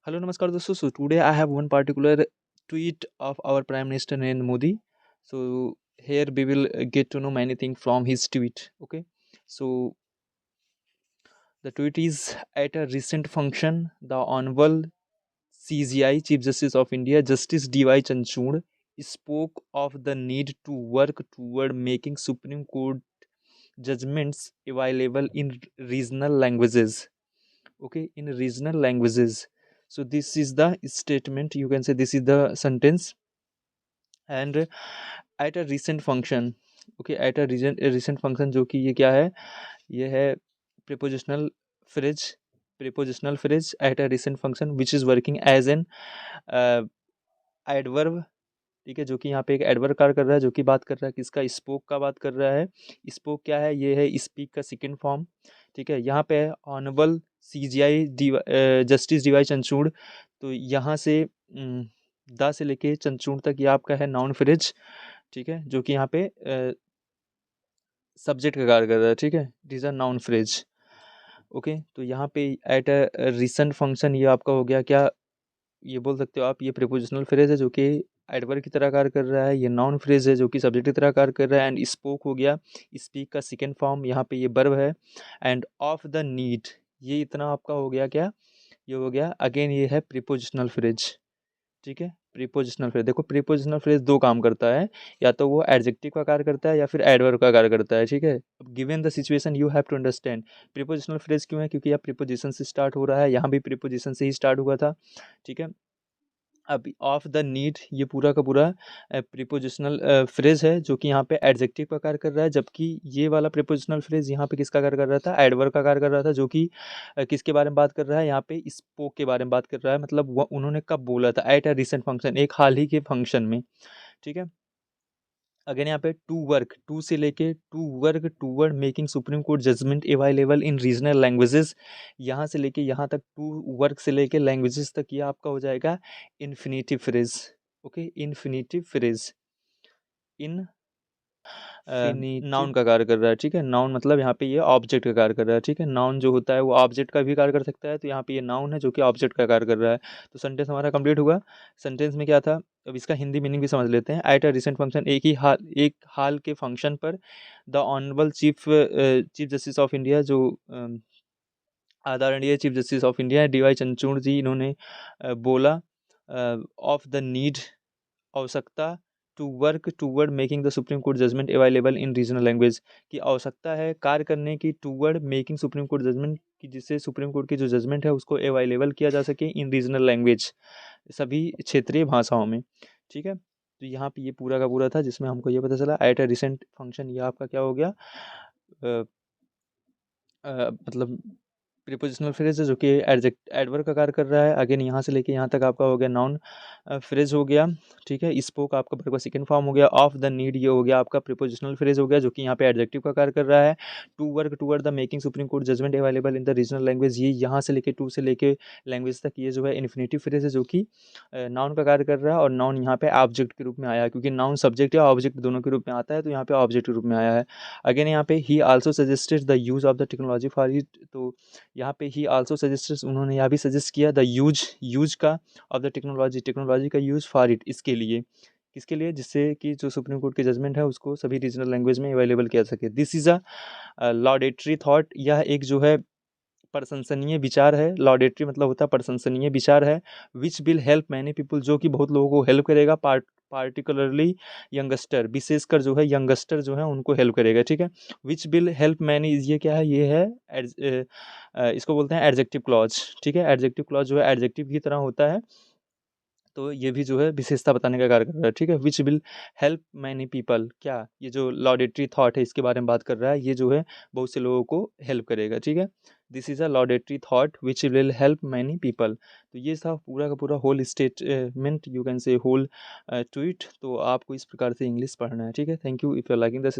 Hello नमस्कार दोस्तों। So today I have one particular tweet of our Prime Minister Narendra Modi. So here we will get to know many things from his tweet. Okay, so the tweet is: at a recent function, the Honorable CJI Chief Justice of India, Justice D.Y. Chanchud, spoke of the need to work toward making Supreme Court judgments available in regional languages. Okay, in regional languages. So this is the statement, you can say this is the sentence. And at a recent function, okay, at a recent function, जो कि ये क्या है, ये है prepositional phrase. Prepositional phrase at a recent function which is working as an adverb. ठीक है, जो कि यहाँ पे एक एडवर्ब कार्य कर रहा है, जो कि बात कर रहा है किसका, स्पोक का बात कर रहा है। स्पोक क्या है, ये है स्पीक का सेकंड फॉर्म। ठीक है, यहाँ पे है honourable CJI justice DY Chandrachud. तो यहाँ से दा से लेके चंद्रचूड़ तक ये आपका है नाउन फ्रेज। ठीक है, जो कि यहाँ पे सब्जेक्ट का कार्य कर रहा है। ठीक है, this are noun phrase. Okay, तो यहाँ पे एट अ रिसेंट फंक्शन ये आपका हो गया क्या, ये बोल सकते हो आप, ये प्रीपोजिशनल फ्रेज है जो कि एडवर्ब की तरह कार्य कर रहा है। ये नाउन फ्रेज है जो कि सब्जेक्ट की तरह कार्य कर रहा है। एंड स्पोक हो गया, स्पीक का सेकेंड फॉर्म, यहाँ पे ये वर्ब है। एंड ऑफ द नीड, ये इतना आपका हो गया क्या, ये हो गया अगेन, ये है प्रीपोजिशनल फ्रेज। ठीक है, प्रीपोजिशनल फ्रेज, देखो प्रीपोजिशनल फ्रेज दो काम करता है, या तो वो एडजेक्टिव का कार्य करता है या फिर एडवर्ब का कार्य करता है। ठीक है, अब given the situation you have to understand prepositional phrase क्यों है, क्योंकि यह प्रीपोजिशन से स्टार्ट हो रहा है, यहाँ भी प्रीपोजिशन से ही स्टार्ट हुआ था। ठीक है, अब ऑफ द नीड ये पूरा का पूरा प्रीपोजिशनल फ्रेज है जो कि यहाँ पे एडजेक्टिव का कार्य कर रहा है, जबकि ये वाला प्रीपोजिशनल फ्रेज यहाँ पे किसका कार्य कर रहा था, एडवर्ब का कार्य कर रहा था, जो कि किसके बारे में बात कर रहा है, यहाँ पे स्पोक के बारे में बात कर रहा है। मतलब वो उन्होंने कब बोला था, एट अ रिसेंट फंक्शन, एक हाल ही के फंक्शन में। ठीक है, अगेन यहाँ पे टू वर्क, टू से लेके to work toward making supreme court judgement available in regional languages, यहाँ से लेके यहाँ तक, टू वर्क से लेके लैंग्वेजेस तक, ये आपका हो जाएगा infinitive phrase. Okay, infinitive phrase in noun का कार्य कर रहा है। ठीक है, नाउन मतलब यहाँ पे ये ऑब्जेक्ट का कार्य कर रहा है। ठीक है, नाउन जो होता है वो ऑब्जेक्ट का भी कार्य कर सकता है, तो यहाँ पे ये नाउन है जो कि ऑब्जेक्ट का कार्य कर रहा है। तो सेंटेंस हमारा कंप्लीट हुआ। सेंटेंस में क्या था, अब इसका हिंदी मीनिंग भी समझ लेते हैं। एट अ रिसेंट फंक्शन, एक हाल के फंक्शन पर the honourable chief justice of India, जो आदरणीय chief justice of India DY Chandrachud ji, इन्होंने बोला ऑफ द नीड, आवश्यकता, to work toward making the supreme court judgement available in regional language, की आवश्यकता है कार्य करने की, toward making supreme court judgement की, जिससे सुप्रीम कोर्ट की जो जजमेंट है उसको अवेलेबल किया जा सके इन रीजनल लैंग्वेज, सभी क्षेत्रीय भाषाओं में। ठीक है, तो यहाँ पे ये पूरा का पूरा था जिसमें हमको ये पता चला एट अ रिसेंट फंक्शन, ये आपका क्या हो गया, मतलब प्रीपोजिशनल फ्रेज है जो कि एडवर्ब का कार्य कर रहा है। अगेन यहाँ से लेके यहाँ तक आपका हो गया नाउन फ्रेज हो गया। ठीक है, स्पोक आपका वर्ब का सेकंड फॉर्म हो गया। ऑफ द नीड ये हो गया आपका प्रीपोजिशनल फ्रेज हो गया, जो कि यहाँ पे एडजेक्टिव का कार्य कर रहा है। To work toward the making supreme court judgement available in the regional language, ये यहाँ से लेके टू से लेके लैंग्वेज तक, ये जो है इन्फिनेटिव फ्रेज है जो कि नाउन का कार्य कर रहा है। और नाउन यहाँ पे ऑब्जेक्ट के रूप में आया है, क्योंकि नाउन सब्जेक्ट या ऑब्जेक्ट दोनों के रूप में आता है, तो यहाँ पे ऑब्जेक्ट के रूप में आया है। अगेन यहाँ पे ही also suggested the use of the technology for it, तो यहाँ पे ही आल्सो सजेस्टेड, उन्होंने यहाँ भी सजेस्ट किया द यूज का ऑफ द टेक्नोलॉजी, टेक्नोलॉजी का यूज़ फॉर इट, इसके लिए, किसके लिए, जिससे कि जो सुप्रीम कोर्ट की जजमेंट है उसको सभी रीजनल लैंग्वेज में अवेलेबल किया सके। This is a laudatory thought, यह एक जो है प्रशंसनीय विचार है। लॉडेटरी मतलब होता है प्रशंसनीय विचार है। विच विल हेल्प मैनी पीपल, जो कि बहुत लोगों को हेल्प करेगा, पार्टिकुलरली यंगस्टर, विशेषकर जो है यंगस्टर जो है उनको हेल्प करेगा। ठीक है, विच विल हेल्प मैनी, ये क्या है, ये है इसको बोलते हैं एडजेक्टिव क्लॉज। ठीक है, एडजेक्टिव क्लॉज जो है एडजेक्टिव की तरह होता है, तो ये भी जो है विशेषता बताने का कार्य कर रहा है। ठीक है, विच विल हेल्प मैनी पीपल, क्या, ये जो लॉडेटरी थॉट है इसके बारे में बात कर रहा है, ये जो है बहुत से लोगों को हेल्प करेगा। ठीक है, this is a laudatory thought which will help many people. तो ये था पूरा का पूरा whole statement, you can say whole tweet. तो आपको इस प्रकार से इंग्लिश पढ़ना है। ठीक है, thank you. If you are liking this